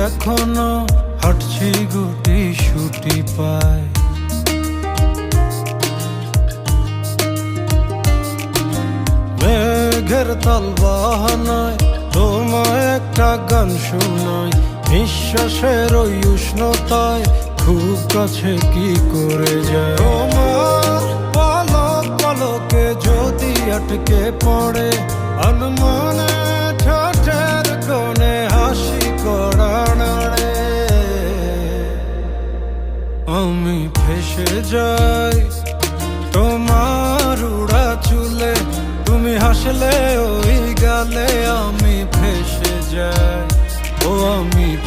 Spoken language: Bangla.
এখনো হাঁটছি গুটি সুটি পায়। মেঘের তাল বাহানায় তোমায় একটা গান শোনাই, নিঃশ্বাসের ওই উষ্ণতায় খুব কাছে কি করে যায়। তোমার পলক পলকে যদি আটকে পড়ে আনমনে